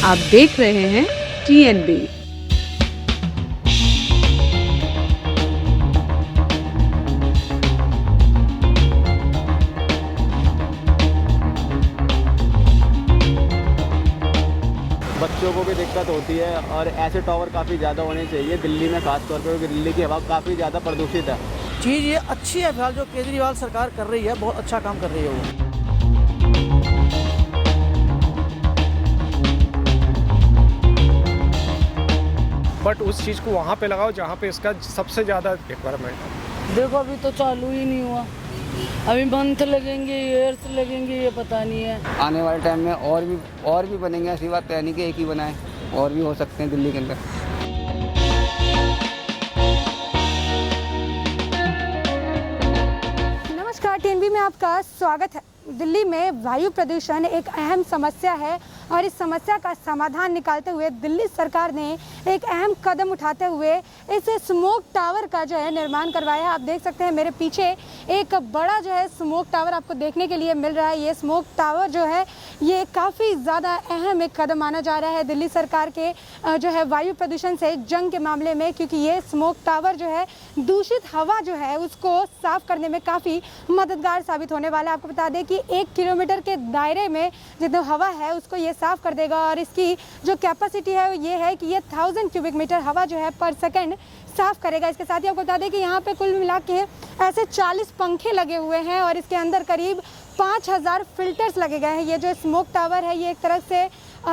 आप देख रहे हैं TNB। बच्चों को भी दिक्कत होती है और ऐसे टावर काफ़ी ज़्यादा होने चाहिए दिल्ली में, खासतौर पर क्योंकि दिल्ली की हवा काफ़ी ज़्यादा प्रदूषित है। चीज़ ये अच्छी है, फिलहाल जो केजरीवाल सरकार कर रही है बहुत अच्छा काम कर रही है वो। बट उस चीज़ को वहाँ पे लगाओ जहाँ पे इसका सबसे ज़्यादा रिक्वायरमेंट है। देखो अभी तो चालू ही नहीं हुआ, अभी मंथ लगेंगे, ईयर्स लगेंगे, ये पता नहीं है। आने वाले टाइम में और भी बनेंगे, ऐसी बात है नहीं कि एक ही बनाए, और भी हो सकते हैं दिल्ली के अंदर। नमस्कार, TNB में आपका स्वागत है। दिल्ली में वायु प्रदूषण एक अहम समस्या है और इस समस्या का समाधान निकालते हुए दिल्ली सरकार ने एक अहम कदम उठाते हुए इस स्मोक टावर का जो है निर्माण करवाया है। आप देख सकते हैं मेरे पीछे एक बड़ा जो है स्मोक टावर आपको देखने के लिए मिल रहा है। ये स्मोक टावर जो है ये काफ़ी ज़्यादा अहम एक कदम माना जा रहा है दिल्ली सरकार के जो है वायु प्रदूषण से जंग के मामले में, क्योंकि ये स्मोक टावर जो है दूषित हवा जो है उसको साफ करने में काफ़ी मददगार साबित होने वाला है। आपको बता दें कि 1 किलोमीटर के दायरे में जितना हवा है उसको ये साफ कर देगा और इसकी जो कैपेसिटी है ये है कि ये 1000 क्यूबिक मीटर हवा जो है पर सेकंड साफ करेगा। इसके साथ ही आपको बता दें कि यहाँ पे कुल मिला के ऐसे 40 पंखे लगे हुए हैं और इसके अंदर करीब 5000 फिल्टर्स लगे गए हैं। ये जो स्मोक टावर है ये एक तरह से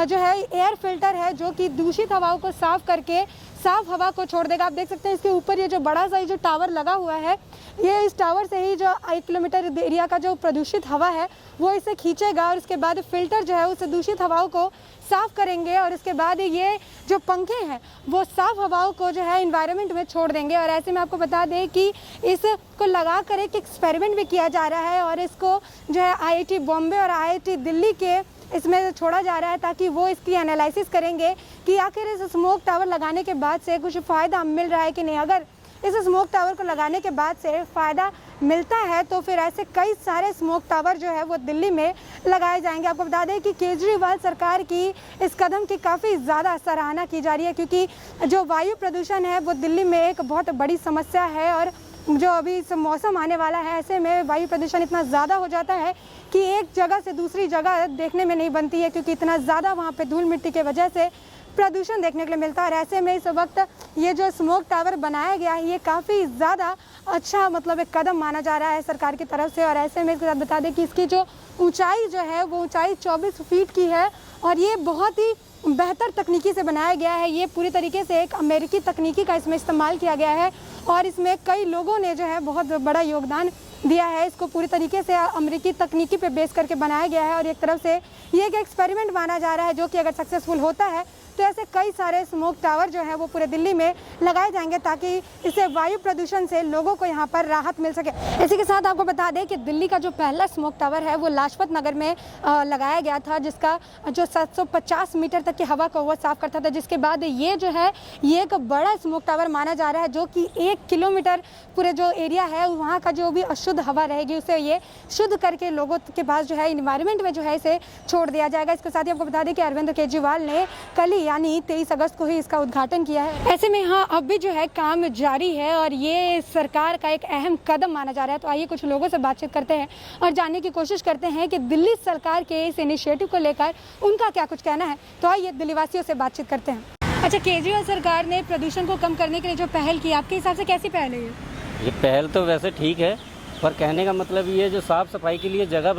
जो है एयर फिल्टर है जो कि दूषित हवाओं को साफ करके साफ हवा को छोड़ देगा। आप देख सकते हैं इसके ऊपर ये जो बड़ा सा जो टावर लगा हुआ है ये इस टावर से ही जो 1 किलोमीटर एरिया का जो प्रदूषित हवा है वो इसे खींचेगा और उसके बाद फिल्टर जो है उस दूषित हवाओं को साफ करेंगे और उसके बाद ये जो पंखे हैं वो साफ हवाओं को जो है एनवायरनमेंट में छोड़ देंगे। और ऐसे में आपको बता दें कि इसको लगा कर एक एक्सपेरिमेंट भी किया जा रहा है और इसको जो है IIT बॉम्बे और IIT दिल्ली के इसमें छोड़ा जा रहा है ताकि वो इसकी एनालिसिस करेंगे कि आखिर इस स्मोक टावर लगाने के बाद से कुछ फ़ायदा मिल रहा है कि नहीं। अगर इस स्मोक टावर को लगाने के बाद से फ़ायदा मिलता है तो फिर ऐसे कई सारे स्मोक टावर जो है वो दिल्ली में लगाए जाएंगे। आपको बता दें कि केजरीवाल सरकार की इस कदम की काफ़ी ज़्यादा सराहना की जा रही है, क्योंकि जो वायु प्रदूषण है वो दिल्ली में एक बहुत बड़ी समस्या है और जो अभी मौसम आने वाला है ऐसे में वायु प्रदूषण इतना ज़्यादा हो जाता है कि एक जगह से दूसरी जगह देखने में नहीं बनती है, क्योंकि इतना ज़्यादा वहाँ पे धूल मिट्टी के वजह से प्रदूषण देखने के लिए मिलता है। और ऐसे में इस वक्त ये जो स्मोक टावर बनाया गया है ये काफ़ी ज़्यादा अच्छा मतलब एक कदम माना जा रहा है सरकार की तरफ से। और ऐसे में इसके साथ बता दें कि इसकी जो ऊंचाई जो है वो ऊंचाई 24 फीट की है और ये बहुत ही बेहतर तकनीकी से बनाया गया है। ये पूरी तरीके से एक अमेरिकी तकनीकी का इसमें इस्तेमाल किया गया है और इसमें कई लोगों ने जो है बहुत बड़ा योगदान दिया है। इसको पूरी तरीके से अमेरिकी तकनीकी पे बेस करके बनाया गया है और एक तरफ से ये एक एक्सपेरिमेंट माना जा रहा है जो कि अगर सक्सेसफुल होता है तो ऐसे कई सारे स्मोक टावर जो है वो पूरे दिल्ली में लगाए जाएंगे ताकि इससे वायु प्रदूषण से लोगों को यहाँ पर राहत मिल सके। इसी के साथ आपको बता दें कि दिल्ली का जो पहला स्मोक टावर है वो लाजपत नगर में लगाया गया था, जिसका जो 750 मीटर तक की हवा को वो साफ करता था। जिसके बाद ये जो है ये एक बड़ा स्मोक टावर माना जा रहा है जो कि 1 किलोमीटर पूरे जो एरिया है वहाँ का जो भी अशुद्ध हवा रहेगी उसे ये शुद्ध करके लोगों के पास जो है इन्वायरमेंट में जो है इसे छोड़ दिया जाएगा। इसके साथ ही आपको बता दें कि अरविंद केजरीवाल ने कल ही यानी 23 अगस्त को ही इसका उद्घाटन किया है। ऐसे में यहाँ अब भी जो है काम जारी है और ये सरकार का एक अहम कदम माना जा रहा है। तो आइए कुछ लोगों से बातचीत करते हैं और जानने की कोशिश करते हैं कि दिल्ली सरकार के इस इनिशिएटिव को लेकर उनका क्या कुछ कहना है। तो आइए दिल्ली वासियों से बातचीत करते हैं। अच्छा, केजरीवाल सरकार ने प्रदूषण को कम करने के लिए जो पहल की, आपके हिसाब से कैसी पहल है ये पहल तो वैसे ठीक है, पर कहने का मतलब ये जो साफ़ सफाई के लिए जगह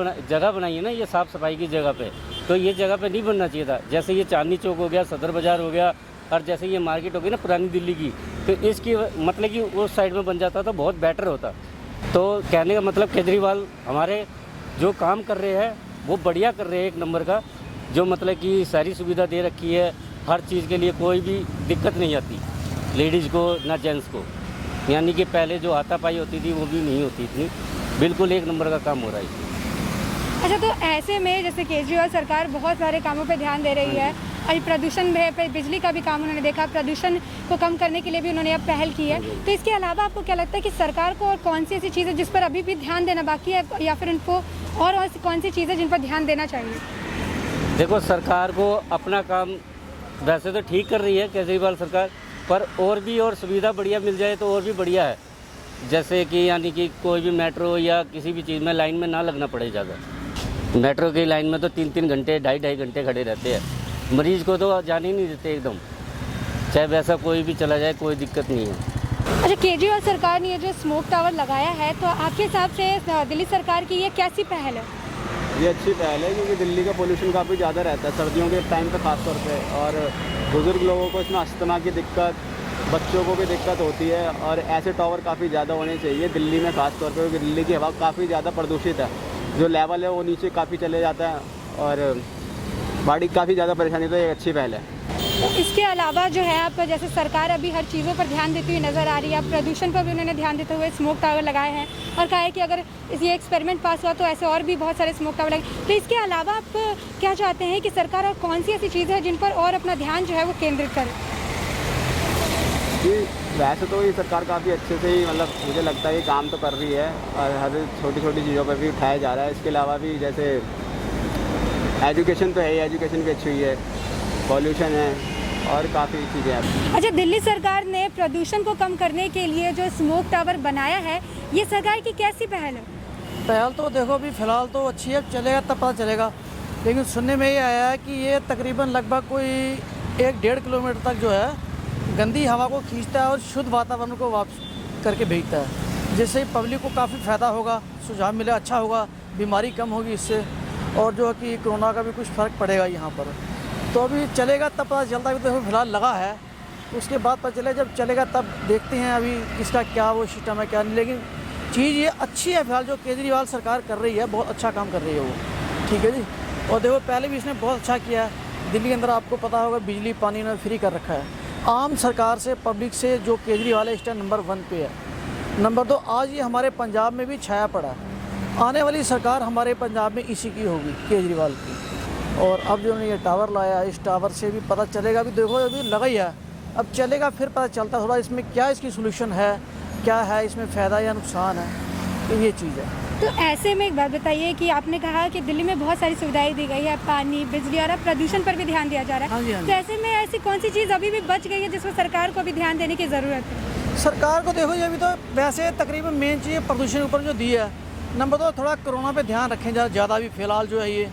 बनाई है ना, ये साफ़ सफाई की जगह पे, तो ये जगह पे नहीं बनना चाहिए था। जैसे ये चांदनी चौक हो गया, सदर बाज़ार हो गया और जैसे ये मार्केट हो गई ना पुरानी दिल्ली की, तो इसकी मतलब कि उस साइड में बन जाता तो बहुत बेटर होता। तो कहने का मतलब केजरीवाल हमारे जो काम कर रहे हैं वो बढ़िया कर रहे हैं, एक नंबर का, जो मतलब कि सारी सुविधा दे रखी है, हर चीज़ के लिए कोई भी दिक्कत नहीं आती लेडीज़ को ना जेंट्स को, यानी कि पहले जो हाथापाई होती थी वो भी नहीं होती इतनी, बिल्कुल एक नंबर का काम हो रहा है। अच्छा, तो ऐसे में जैसे केजरीवाल सरकार बहुत सारे कामों पे ध्यान दे रही है और प्रदूषण पे बिजली का भी काम उन्होंने देखा, प्रदूषण को कम करने के लिए भी उन्होंने अब पहल की है। तो इसके अलावा आपको क्या लगता है कि सरकार को और कौन सी ऐसी चीज़ है जिस पर अभी भी ध्यान देना बाकी है, या फिर उनको और कौन सी चीज़ें जिन पर ध्यान देना चाहिए? देखो, सरकार को अपना काम वैसे तो ठीक कर रही है केजरीवाल सरकार, पर और सुविधा बढ़िया मिल जाए तो और भी बढ़िया है। जैसे कि यानी कि कोई भी मेट्रो या किसी भी चीज़ में लाइन में ना लगना पड़े ज़्यादा। मेट्रो की लाइन में तो 3-3 घंटे 2.5 घंटे खड़े रहते हैं, मरीज़ को तो जाने ही नहीं देते एकदम, चाहे वैसा कोई भी चला जाए, कोई दिक्कत नहीं है। अच्छा, केजरीवाल सरकार ने ये जो स्मोक टावर लगाया है, तो आपके हिसाब से दिल्ली सरकार की ये कैसी पहल है? ये अच्छी पहल है क्योंकि दिल्ली का पोल्यूशन काफ़ी ज़्यादा रहता है सर्दियों के टाइम पे ख़ास तौर पे, और बुज़ुर्ग लोगों को इसमें अस्थमा की दिक्कत, बच्चों को भी दिक्कत होती है, और ऐसे टावर काफ़ी ज़्यादा होने चाहिए दिल्ली में ख़ास तौर पे, क्योंकि दिल्ली की हवा काफ़ी ज़्यादा प्रदूषित है, जो लेवल है वो नीचे काफ़ी चले जाता है और बॉडी काफ़ी ज़्यादा परेशानी, तो ये अच्छी पहल है। तो इसके अलावा जो है, आप जैसे सरकार अभी हर चीज़ों पर ध्यान देती हुई नज़र आ रही है, आप प्रदूषण पर भी उन्होंने ध्यान देते हुए स्मोक टावर लगाए हैं और कहा है कि अगर ये एक्सपेरिमेंट पास हुआ तो ऐसे और भी बहुत सारे स्मोक टावर लगे। तो इसके अलावा आप क्या चाहते हैं कि सरकार और कौन सी ऐसी चीज़ है जिन पर और अपना ध्यान जो है वो केंद्रित करे? जी, वैसे तो ये सरकार काफ़ी अच्छे से ही, मतलब मुझे लगता है ये काम तो कर रही है और हर छोटी छोटी चीज़ों पर भी उठाया जा रहा है। इसके अलावा भी जैसे एजुकेशन तो है ही, एजुकेशन भी अच्छी हुई है, पॉल्यूशन है और काफ़ी चीज़ें हैं। अच्छा, दिल्ली सरकार ने प्रदूषण को कम करने के लिए जो स्मोक टावर बनाया है, ये सरकार की कैसी पहल है? पहल तो देखो अभी फ़िलहाल तो अच्छी है, चलेगा तब पता चलेगा, लेकिन सुनने में ये आया है कि ये तकरीबन लगभग कोई 1-1.5 किलोमीटर तक जो है गंदी हवा को खींचता है और शुद्ध वातावरण को वापस करके भेजता है, जिससे पब्लिक को काफ़ी फ़ायदा होगा, सुझाव मिले, अच्छा होगा, बीमारी कम होगी इससे, और जो है कि कोरोना का भी कुछ फ़र्क पड़ेगा यहाँ पर। तो अभी चलेगा तब पता चलता है, तो फिलहाल लगा है, उसके बाद पता चले, जब चलेगा तब देखते हैं अभी इसका क्या वो सिस्टम है क्या नहीं, लेकिन चीज़ ये अच्छी है फिलहाल जो केजरीवाल सरकार कर रही है, बहुत अच्छा काम कर रही है वो, ठीक है जी। और देखो पहले भी इसने बहुत अच्छा किया है, दिल्ली के अंदर आपको पता होगा बिजली पानी ने फ्री कर रखा है, आम सरकार से पब्लिक से जो केजरीवाल है इस टाइम नंबर 1 पे है। नंबर 2, आज ये हमारे पंजाब में भी छाया पड़ा है, आने वाली सरकार हमारे पंजाब में इसी की होगी, केजरीवाल की। और अब जो ये टावर लाया, इस टावर से भी पता चलेगा, अभी देखो अभी लगा ही है, अब चलेगा फिर पता चलता थोड़ा इसमें क्या इसकी सोल्यूशन है, क्या है इसमें फ़ायदा या नुकसान है, तो ये चीज़ है। तो ऐसे में एक बात बताइए कि आपने कहा कि दिल्ली में बहुत सारी सुविधाएं दी गई है, पानी, बिजली और अब प्रदूषण पर भी ध्यान दिया जा रहा है। हाँ जी, हाँ जी। तो ऐसे में ऐसी कौन सी चीज़ अभी भी बच गई है जिसको सरकार को भी ध्यान देने की ज़रूरत है? सरकार को देखो ये अभी तो वैसे तकरीबन मेन चीज़ प्रदूषण के ऊपर जो दी है। नंबर 2, थोड़ा कोरोना पे ध्यान रखें ज़्यादा भी फिलहाल जो है, ये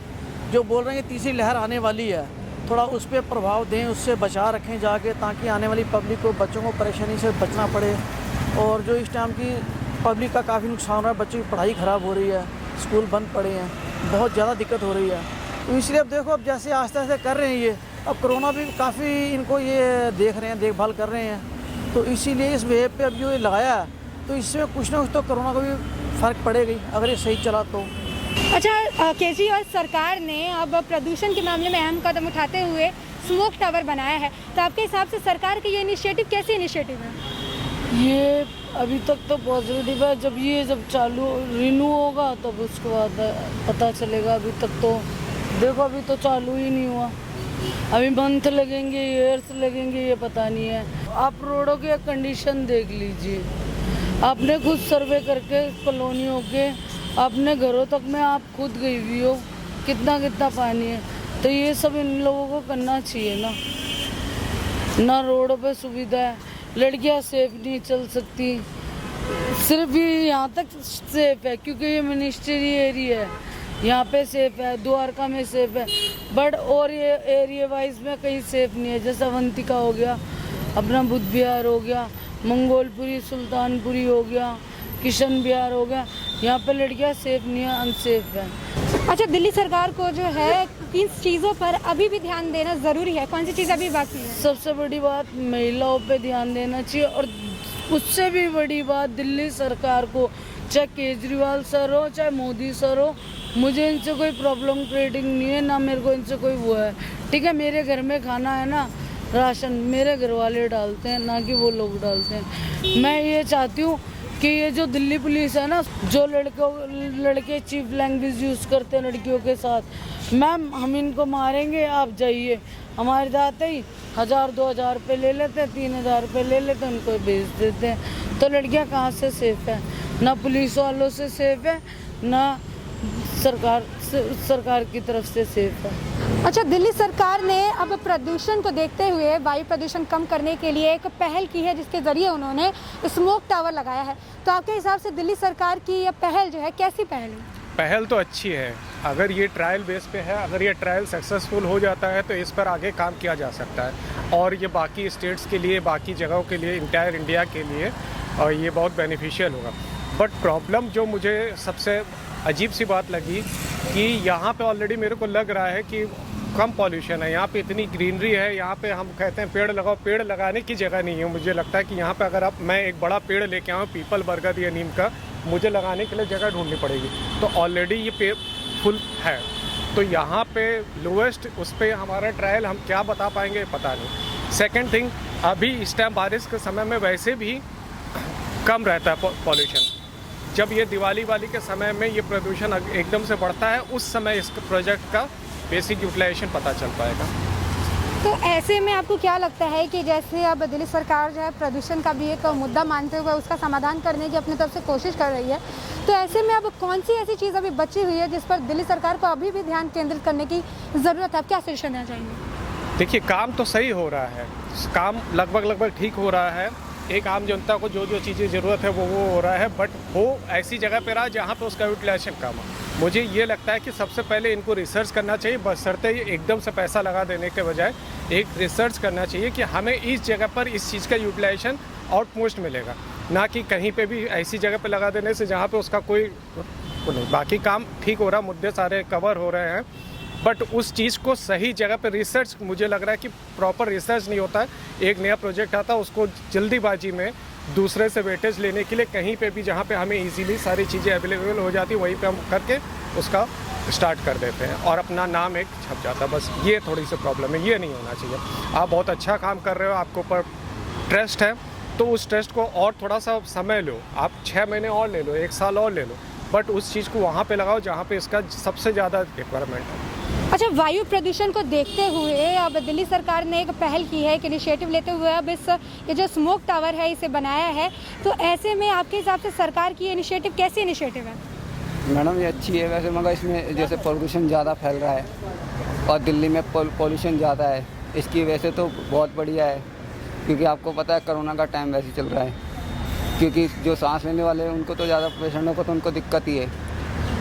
जो बोल रहे हैं तीसरी लहर आने वाली है, थोड़ा उस पर प्रभाव दें, उससे बचा रखें जाके, ताकि आने वाली पब्लिक को, बच्चों को परेशानी से बचना पड़े। और जो इस टाइम की पब्लिक का काफ़ी नुकसान हो रहा है, बच्चों की पढ़ाई ख़राब हो रही है, स्कूल बंद पड़े हैं, बहुत ज़्यादा दिक्कत हो रही है। तो इसलिए अब देखो, अब जैसे आस्ते आस्ते कर रहे हैं ये, अब कोरोना भी काफ़ी इनको ये देख रहे हैं, देखभाल कर रहे हैं, तो इसीलिए इस वेब पे अब जो ये लगाया है, तो इसमें कुछ ना कुछ तो कोरोना को भी फ़र्क पड़ेगा ही, अगर ये सही चला तो। अच्छा, केजरीवाल सरकार ने अब प्रदूषण के मामले में अहम कदम उठाते हुए स्मोक टावर बनाया है, तो आपके हिसाब से सरकार की ये इनिशिएटिव कैसी इनिशिएटिव है? ये अभी तक तो पॉजिटिव है, जब चालू रिन्यू होगा तब उसके बाद पता चलेगा। अभी तक तो देखो अभी तो चालू ही नहीं हुआ, अभी मंथ लगेंगे, ईयर्स लगेंगे, ये पता नहीं है। आप रोडों की कंडीशन देख लीजिए, आपने खुद सर्वे करके कॉलोनियों के अपने घरों तक में आप खुद गई हुई हो, कितना कितना पानी है। तो ये सब इन लोगों को करना चाहिए ना रोडों पे सुविधा है, लड़कियां सेफ नहीं चल सकती, सिर्फ ये यहाँ तक सेफ है क्योंकि ये मिनिस्ट्री एरिया है, यहाँ पे सेफ है, द्वारका में सेफ है, बट और ये एरिया वाइज में कहीं सेफ नहीं है। जैसे अवंतिका हो गया, अपना बुद्ध विहार हो गया, मंगोलपुरी, सुल्तानपुरी हो गया, किशन विहार हो गया, यहाँ पे लड़कियाँ सेफ नहीं है, अनसेफ है। अच्छा, दिल्ली सरकार को जो है किन चीज़ों पर अभी भी ध्यान देना ज़रूरी है, कौन सी चीज़ अभी बाकी है? सबसे बड़ी बात महिलाओं पे ध्यान देना चाहिए, और उससे भी बड़ी बात दिल्ली सरकार को, चाहे केजरीवाल सर हो चाहे मोदी सर हो, मुझे इनसे कोई प्रॉब्लम क्रिएटिंग नहीं है, ना मेरे को इनसे कोई वो है, ठीक है। मेरे घर में खाना है ना, राशन मेरे घर वाले डालते हैं, ना कि वो लोग डालते हैं। मैं ये चाहती हूँ कि ये जो दिल्ली पुलिस है ना, जो लड़के चीफ लैंग्वेज यूज़ करते हैं लड़कियों के साथ, मैम हम इनको मारेंगे, आप जाइए, हमारे दाते ही 1000-2000 रुपये ले लेते हैं, 3000 रुपये ले लेते हैं, उनको भेज देते हैं। तो लड़कियां कहाँ से सेफ है? ना पुलिस वालों से सेफ है, ना सरकार की तरफ से सेफ है। अच्छा, दिल्ली सरकार ने अब प्रदूषण को देखते हुए वायु प्रदूषण कम करने के लिए एक पहल की है, जिसके ज़रिए उन्होंने स्मोक टावर लगाया है। तो आपके हिसाब से दिल्ली सरकार की यह पहल जो है कैसी पहल है? पहल तो अच्छी है। अगर ये ट्रायल बेस पे है, अगर ये ट्रायल सक्सेसफुल हो जाता है तो इस पर आगे काम किया जा सकता है और ये बाकी स्टेट्स के लिए, बाकी जगहों के लिए, इंटायर इंडिया के लिए और ये बहुत बेनिफिशियल होगा। बट प्रॉब्लम जो मुझे सबसे अजीब सी बात लगी कि यहाँ पे ऑलरेडी मेरे को लग रहा है कि कम पॉल्यूशन है, यहाँ पे इतनी ग्रीनरी है, यहाँ पे हम कहते हैं पेड़ लगाओ, पेड़ लगाने की जगह नहीं है। मुझे लगता है कि यहाँ पे अगर मैं एक बड़ा पेड़ लेके आऊँ पीपल, बरगद या नीम का, मुझे लगाने के लिए जगह ढूंढनी पड़ेगी। तो ऑलरेडी ये पेड़ फुल है, तो यहाँ पे लोएस्ट उस पर हमारा ट्रायल हम क्या बता पाएंगे पता नहीं। सेकेंड थिंग, अभी इस टाइम बारिश के समय में वैसे भी कम रहता है पॉल्यूशन। जब ये दिवाली वाली के समय में ये प्रदूषण एकदम से बढ़ता है, उस समय इस प्रोजेक्ट का बेसिक यूटिलाइजेशन पता चल पाएगा। तो ऐसे में आपको क्या लगता है कि जैसे अब दिल्ली सरकार जो है प्रदूषण का भी एक मुद्दा मानते हुए उसका समाधान करने की अपनी तरफ से कोशिश कर रही है, तो ऐसे में अब कौन सी ऐसी चीज़ अभी बची हुई है जिस पर दिल्ली सरकार को अभी भी ध्यान केंद्रित करने की ज़रूरत है? आप क्या सजेशन देना चाहेंगे? देखिए, काम तो सही हो रहा है, काम लगभग ठीक हो रहा है। एक आम जनता को जो चीज़ें ज़रूरत है वो हो रहा है, बट वो ऐसी जगह पे रहा जहाँ पे उसका यूटिलाइजेशन कम है। मुझे ये लगता है कि सबसे पहले इनको रिसर्च करना चाहिए, बशर्ते एकदम से पैसा लगा देने के बजाय एक रिसर्च करना चाहिए कि हमें इस जगह पर इस चीज़ का यूटिलाइजेशन आउटमोस्ट मिलेगा, ना कि कहीं पे भी ऐसी जगह पे लगा देने से जहाँ पे उसका कोई नहीं। बाकी काम ठीक हो रहा, मुद्दे सारे कवर हो रहे हैं, बट उस चीज़ को सही जगह पे रिसर्च, मुझे लग रहा है कि प्रॉपर रिसर्च नहीं होता है। एक नया प्रोजेक्ट आता है, उसको जल्दीबाजी में दूसरे से वेटेज लेने के लिए कहीं पे भी जहाँ पे हमें इजीली सारी चीज़ें अवेलेबल हो जाती है वहीं पे हम करके उसका स्टार्ट कर देते हैं और अपना नाम एक छप जाता है। बस ये थोड़ी सी प्रॉब्लम है, ये नहीं होना चाहिए। आप बहुत अच्छा काम कर रहे हो, आपके ऊपर ट्रस्ट है, तो उस ट्रस्ट को और थोड़ा सा समय लो, आप 6 महीने और ले लो, 1 साल और ले लो, बट उस चीज़ को वहाँ पे लगाओ जहाँ पे इसका सबसे ज़्यादा रिक्वायरमेंट है। अच्छा, वायु प्रदूषण को देखते हुए अब दिल्ली सरकार ने एक पहल की है, एक इनिशिएटिव लेते हुए अब ये जो स्मोक टावर है इसे बनाया है, तो ऐसे में आपके हिसाब से सरकार की इनिशिएटिव कैसी इनिशिएटिव है? मैडम ये अच्छी है वैसे, मगर इसमें जैसे पोल्यूशन ज़्यादा फैल रहा है और दिल्ली में पोल्यूशन ज़्यादा है, इसकी वजह से तो बहुत बढ़िया है, क्योंकि आपको पता है कोरोना का टाइम वैसे चल रहा है, क्योंकि जो सांस लेने वाले हैं उनको तो ज़्यादा पेशेंटों को तो उनको दिक्कत ही है,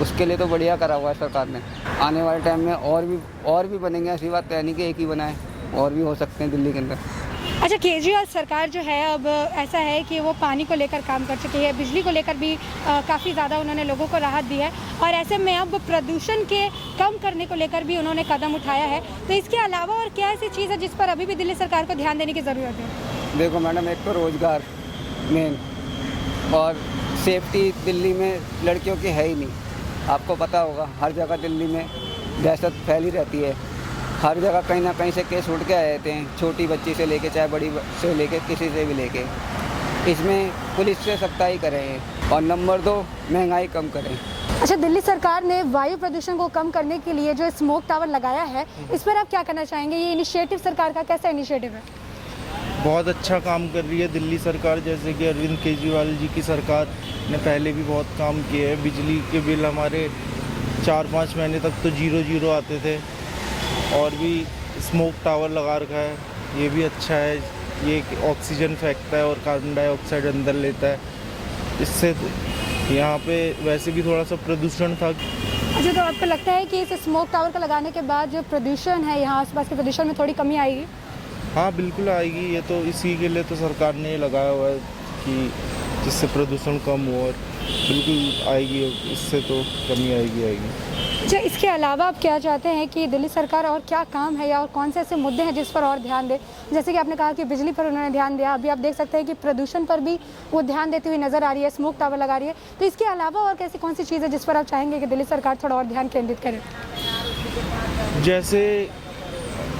उसके लिए तो बढ़िया करा हुआ है सरकार ने। आने वाले टाइम में और भी बनेंगे, ऐसी बात है नहीं कि एक ही बनाए, और भी हो सकते हैं दिल्ली के अंदर। अच्छा, केजरीवाल सरकार जो है अब ऐसा है कि वो पानी को लेकर काम कर चुकी है, बिजली को लेकर भी काफ़ी ज़्यादा उन्होंने लोगों को राहत दी है, और ऐसे में अब प्रदूषण के कम करने को लेकर भी उन्होंने कदम उठाया है। तो इसके अलावा और क्या ऐसी चीज़ है जिस पर अभी भी दिल्ली सरकार को ध्यान देने की ज़रूरत है? देखो मैडम, एक तो रोज़गार मेन, और सेफ्टी दिल्ली में लड़कियों की है ही नहीं। आपको पता होगा हर जगह दिल्ली में दहशत फैली रहती है, हर जगह कहीं ना कहीं से केस उठ के आए रहते हैं, छोटी बच्ची से लेके चाहे बड़ी से लेके किसी से भी लेके। इसमें पुलिस से सख्ताई करें और नंबर 2 महंगाई कम करें। अच्छा, दिल्ली सरकार ने वायु प्रदूषण को कम करने के लिए जो स्मोक टावर लगाया है, इस पर आप क्या कहना चाहेंगे? ये इनिशिएटिव सरकार का कैसा इनिशिएटिव है? बहुत अच्छा काम कर रही है दिल्ली सरकार, जैसे कि अरविंद केजरीवाल जी की सरकार ने पहले भी बहुत काम किए हैं। बिजली के बिल हमारे 4-5 महीने तक तो 0 आते थे, और भी स्मोक टावर लगा रखा है, ये भी अच्छा है। ये ऑक्सीजन फेंकता है और कार्बन डाइऑक्साइड अंदर लेता है, इससे यहाँ पे वैसे भी थोड़ा सा प्रदूषण था। अच्छा, तो आपको लगता है कि इस स्मोक टावर का लगाने के बाद जो प्रदूषण है यहाँ आसपास के प्रदूषण में थोड़ी कमी आएगी? हाँ बिल्कुल आएगी, ये तो इसी के लिए तो सरकार ने लगाया हुआ है कि जिससे प्रदूषण कम हो, और बिल्कुल आएगी, इससे तो कमी आएगी। अच्छा, इसके अलावा आप क्या चाहते हैं कि दिल्ली सरकार और क्या काम है या और कौन से ऐसे मुद्दे हैं जिस पर और ध्यान दे? जैसे कि आपने कहा कि बिजली पर उन्होंने ध्यान दिया, अभी आप देख सकते हैं कि प्रदूषण पर भी वो ध्यान देती हुई नज़र आ रही है, स्मोक टावर लगा रही है। तो इसके अलावा और कैसी कौन सी चीज़ है जिस पर आप चाहेंगे कि दिल्ली सरकार थोड़ा और ध्यान केंद्रित करे? जैसे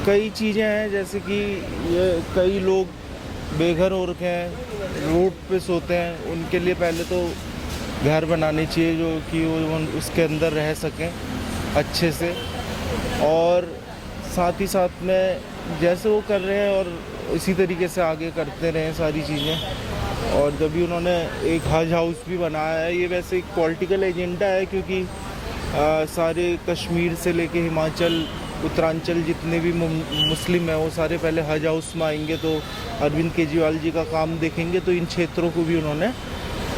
कई चीज़ें हैं, जैसे कि कई लोग बेघर हो रखे हैं, रोड पे सोते हैं, उनके लिए पहले तो घर बनाने चाहिए जो कि वो उसके अंदर रह सकें अच्छे से, और साथ ही साथ में जैसे वो कर रहे हैं और इसी तरीके से आगे करते रहें सारी चीज़ें। और जब भी उन्होंने एक हज हाउस भी बनाया है, ये वैसे एक पॉलिटिकल एजेंडा है, क्योंकि सारे कश्मीर से लेके हिमाचल उत्तरांचल जितने भी मुस्लिम हैं वो सारे पहले हज हाउस में आएंगे, तो अरविंद केजरीवाल जी का काम देखेंगे, तो इन क्षेत्रों को भी उन्होंने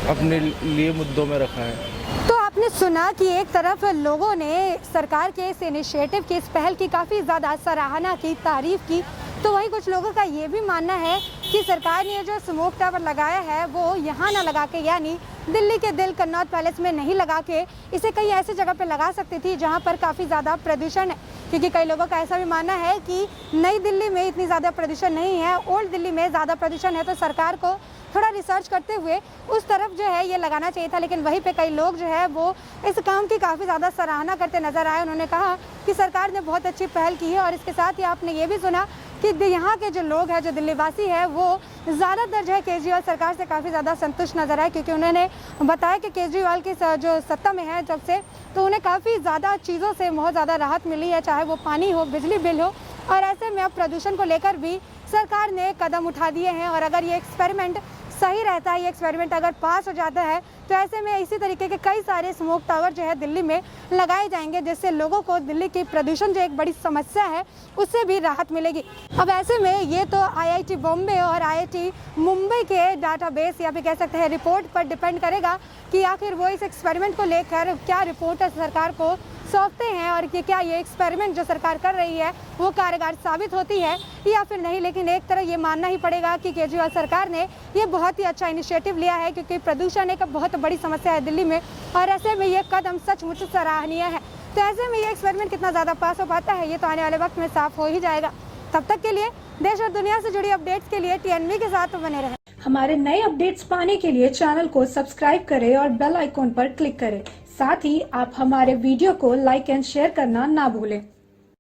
अपने लिए मुद्दों में रखा है। तो आपने सुना कि एक तरफ लोगों ने सरकार के इस इनिशिएटिव की, इस पहल की काफ़ी ज़्यादा सराहना की, तारीफ की, तो वहीं कुछ लोगों का ये भी मानना है कि सरकार ने जो स्मोक टावर लगाया है वो यहाँ ना लगा के, यानी दिल्ली के दिल कन्नौत पैलेस में नहीं लगा के इसे कहीं ऐसी जगह पे लगा सकती थी जहाँ पर काफ़ी ज़्यादा प्रदूषण है। क्योंकि कई लोगों का ऐसा भी मानना है कि नई दिल्ली में इतनी ज़्यादा प्रदूषण नहीं है, ओल्ड दिल्ली में ज़्यादा प्रदूषण है, तो सरकार को थोड़ा रिसर्च करते हुए उस तरफ जो है ये लगाना चाहिए था। लेकिन वहीं पे कई लोग जो है वो इस काम की काफ़ी ज़्यादा सराहना करते नजर आए। उन्होंने कहा कि सरकार ने बहुत अच्छी पहल की है, और इसके साथ ही आपने ये भी सुना कि यहाँ के जो लोग हैं, जो दिल्ली वासी है, वो ज़्यादातर जो है केजरीवाल सरकार से काफ़ी ज़्यादा संतुष्ट नजर आए, क्योंकि उन्होंने बताया कि केजरीवाल की जो सत्ता में है जब से, तो उन्हें काफ़ी ज़्यादा चीज़ों से बहुत ज़्यादा राहत मिली है, चाहे वो पानी हो, बिजली बिल हो, और ऐसे में अब प्रदूषण को लेकर भी सरकार ने कदम उठा दिए हैं। और अगर ये एक्सपेरिमेंट सही रहता है, ये एक्सपेरिमेंट अगर पास हो जाता है, तो ऐसे में इसी तरीके के कई सारे स्मोक टावर जो है दिल्ली में लगाए जाएंगे, जिससे लोगों को दिल्ली की प्रदूषण जो एक बड़ी समस्या है उससे भी राहत मिलेगी। अब ऐसे में ये तो IIT बॉम्बे और IIT मुंबई के डाटाबेस या फिर कह सकते हैं रिपोर्ट पर डिपेंड करेगा कि आखिर वो इस एक्सपेरिमेंट को लेकर क्या रिपोर्ट सरकार को सौंपते हैं, और कि क्या ये एक्सपेरिमेंट जो सरकार कर रही है वो कारगर साबित होती है या फिर नहीं। लेकिन एक तरह ये मानना ही पड़ेगा कि केजरीवाल सरकार ने ये बहुत ही अच्छा इनिशिएटिव लिया है, क्योंकि प्रदूषण एक बहुत बड़ी समस्या है दिल्ली में, और ऐसे में ये कदम सचमुच सराहनीय है। तो ऐसे में ये एक्सपेरिमेंट कितना ज़्यादा पास हो पाता है, ये तो आने वाले वक्त में साफ हो ही जाएगा। तब तक के लिए देश और दुनिया से जुड़ी अपडेट्स के लिए TNV के साथ बने रहें। हमारे नए अपडेट्स पाने के लिए चैनल को सब्सक्राइब करें और बेल आइकॉन पर क्लिक करें। साथ ही आप हमारे वीडियो को लाइक एंड शेयर करना ना भूलें।